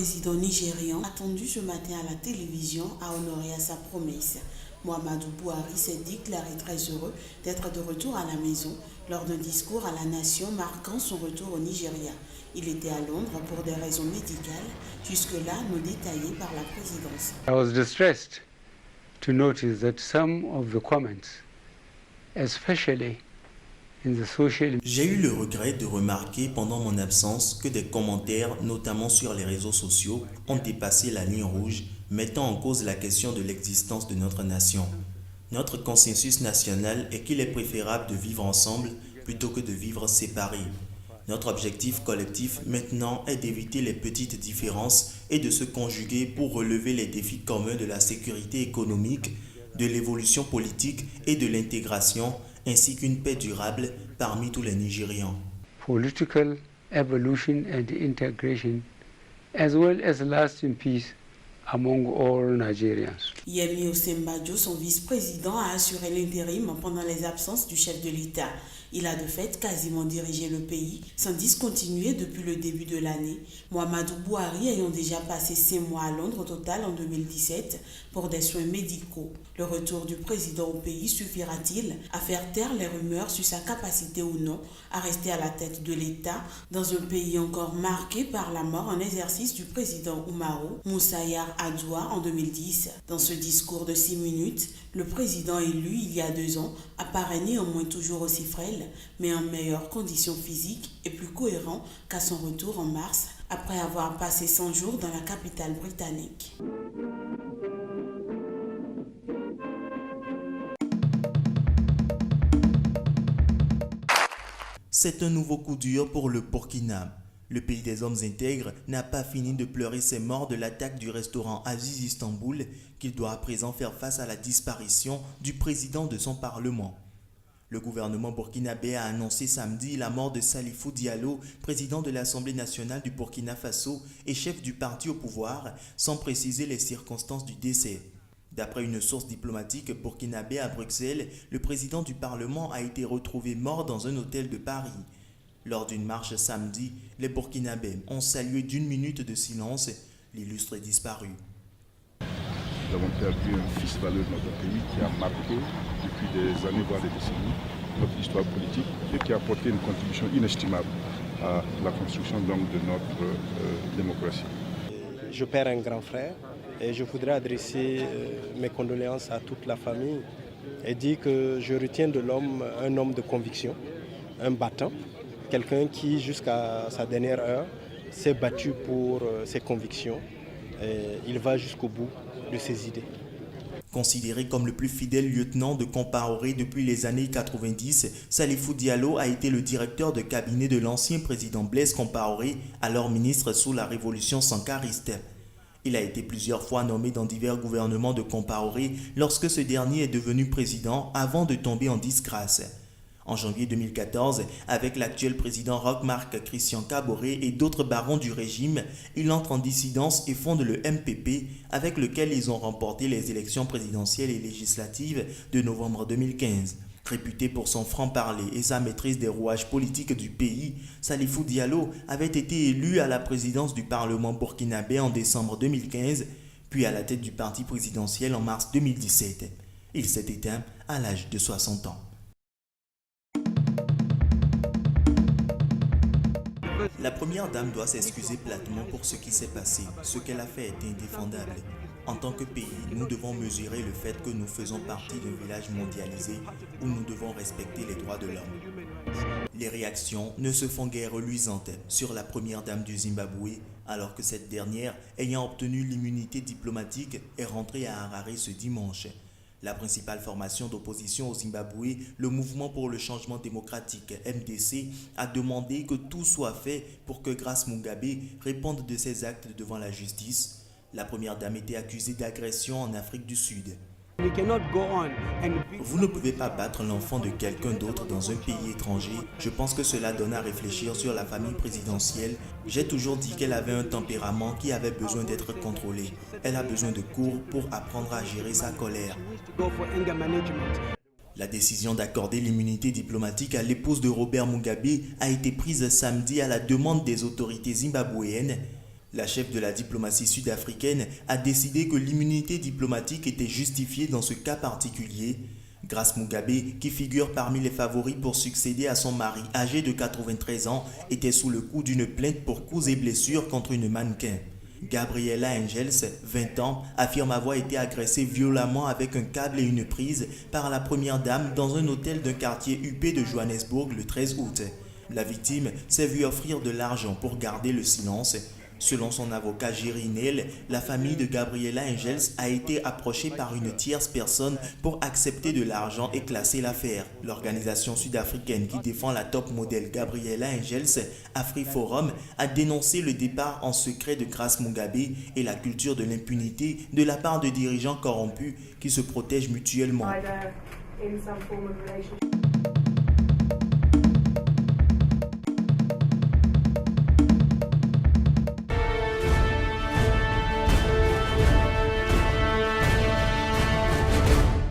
président nigérian, attendu ce matin à la télévision, a honoré à sa promesse. Muhammadu Buhari s'est déclaré très heureux d'être de retour à la maison lors d'un discours à la nation marquant son retour au Nigeria. Il était à Londres pour des raisons médicales, jusque-là non détaillées par la présidence. I was distressed to notice that some of the comments, especially in the social... J'ai eu le regret de remarquer pendant mon absence que des commentaires, notamment sur les réseaux sociaux, ont dépassé la ligne rouge, mettant en cause la question de l'existence de notre nation. Notre consensus national est qu'il est préférable de vivre ensemble plutôt que de vivre séparés. Notre objectif collectif maintenant est d'éviter les petites différences et de se conjuguer pour relever les défis communs de la sécurité économique, de l'évolution politique et de l'intégration, ainsi qu'une paix durable parmi tous les Nigérians. Political evolution and integration, as well as lasting peace among all Nigerians. Yemi Osinbajo, son vice-président, a assuré l'intérim pendant les absences du chef de l'État. Il a de fait quasiment dirigé le pays sans discontinuer depuis le début de l'année. Muhammadu Buhari ayant déjà passé 5 mois à Londres au total en 2017 pour des soins médicaux. Le retour du président au pays suffira-t-il à faire taire les rumeurs sur sa capacité ou non à rester à la tête de l'État dans un pays encore marqué par la mort en exercice du président Umaru Musa Yar'Adua en 2010. Dans ce discours de 6 minutes, le président élu il y a 2 ans apparaît néanmoins toujours aussi frêle, mais en meilleures conditions physiques et plus cohérent qu'à son retour en mars, après avoir passé 100 jours dans la capitale britannique. C'est un nouveau coup dur pour le Burkina. Le pays des hommes intègres n'a pas fini de pleurer ses morts de l'attaque du restaurant Aziz Istanbul, qu'il doit à présent faire face à la disparition du président de son parlement. Le gouvernement burkinabé a annoncé samedi la mort de Salifou Diallo, président de l'Assemblée nationale du Burkina Faso et chef du parti au pouvoir, sans préciser les circonstances du décès. D'après une source diplomatique burkinabé à Bruxelles, le président du Parlement a été retrouvé mort dans un hôtel de Paris. Lors d'une marche samedi, les Burkinabés ont salué d'1 minute de silence l'illustre disparu. Nous avons perdu un fils valeur de notre pays qui a marqué depuis des années, voire des décennies, notre histoire politique et qui a apporté une contribution inestimable à la construction de notre démocratie. Je perds un grand frère et je voudrais adresser mes condoléances à toute la famille et dire que je retiens de l'homme un homme de conviction, un battant, quelqu'un qui jusqu'à sa dernière heure s'est battu pour ses convictions et il va jusqu'au bout de ses idées. Considéré comme le plus fidèle lieutenant de Compaoré depuis les années 90, Salifou Diallo a été le directeur de cabinet de l'ancien président Blaise Compaoré, alors ministre sous la révolution sankariste. Il a été plusieurs fois nommé dans divers gouvernements de Compaoré lorsque ce dernier est devenu président avant de tomber en disgrâce. En janvier 2014, avec l'actuel président Roch-Marc Christian Kaboré et d'autres barons du régime, il entre en dissidence et fonde le MPP, avec lequel ils ont remporté les élections présidentielles et législatives de novembre 2015. Réputé pour son franc-parler et sa maîtrise des rouages politiques du pays, Salifou Diallo avait été élu à la présidence du Parlement burkinabé en décembre 2015, puis à la tête du parti présidentiel en mars 2017. Il s'est éteint à l'âge de 60 ans. La première dame doit s'excuser platement pour ce qui s'est passé. Ce qu'elle a fait est indéfendable. En tant que pays, nous devons mesurer le fait que nous faisons partie d'un village mondialisé où nous devons respecter les droits de l'homme. Les réactions ne se font guère reluisantes sur la première dame du Zimbabwe, alors que cette dernière, ayant obtenu l'immunité diplomatique, est rentrée à Harare ce dimanche. La principale formation d'opposition au Zimbabwe, le Mouvement pour le changement démocratique, MDC, a demandé que tout soit fait pour que Grace Mugabe réponde de ses actes devant la justice. La première dame était accusée d'agression en Afrique du Sud. Vous ne pouvez pas battre l'enfant de quelqu'un d'autre dans un pays étranger. Je pense que cela donne à réfléchir sur la famille présidentielle. J'ai toujours dit qu'elle avait un tempérament qui avait besoin d'être contrôlé. Elle a besoin de cours pour apprendre à gérer sa colère. La décision d'accorder l'immunité diplomatique à l'épouse de Robert Mugabe a été prise samedi à la demande des autorités zimbabwéennes. La chef de la diplomatie sud-africaine a décidé que l'immunité diplomatique était justifiée dans ce cas particulier. Grace Mugabe, qui figure parmi les favoris pour succéder à son mari âgé de 93 ans, était sous le coup d'une plainte pour coups et blessures contre une mannequin. Gabriela Engels, 20 ans, affirme avoir été agressée violemment avec un câble et une prise par la première dame dans un hôtel d'un quartier huppé de Johannesburg le 13 août. La victime s'est vue offrir de l'argent pour garder le silence. Selon son avocat Jerry Neal, la famille de Gabriela Engels a été approchée par une tierce personne pour accepter de l'argent et classer l'affaire. L'organisation sud-africaine qui défend la top modèle Gabriela Engels, AfriForum, a dénoncé le départ en secret de Grace Mugabe et la culture de l'impunité de la part de dirigeants corrompus qui se protègent mutuellement.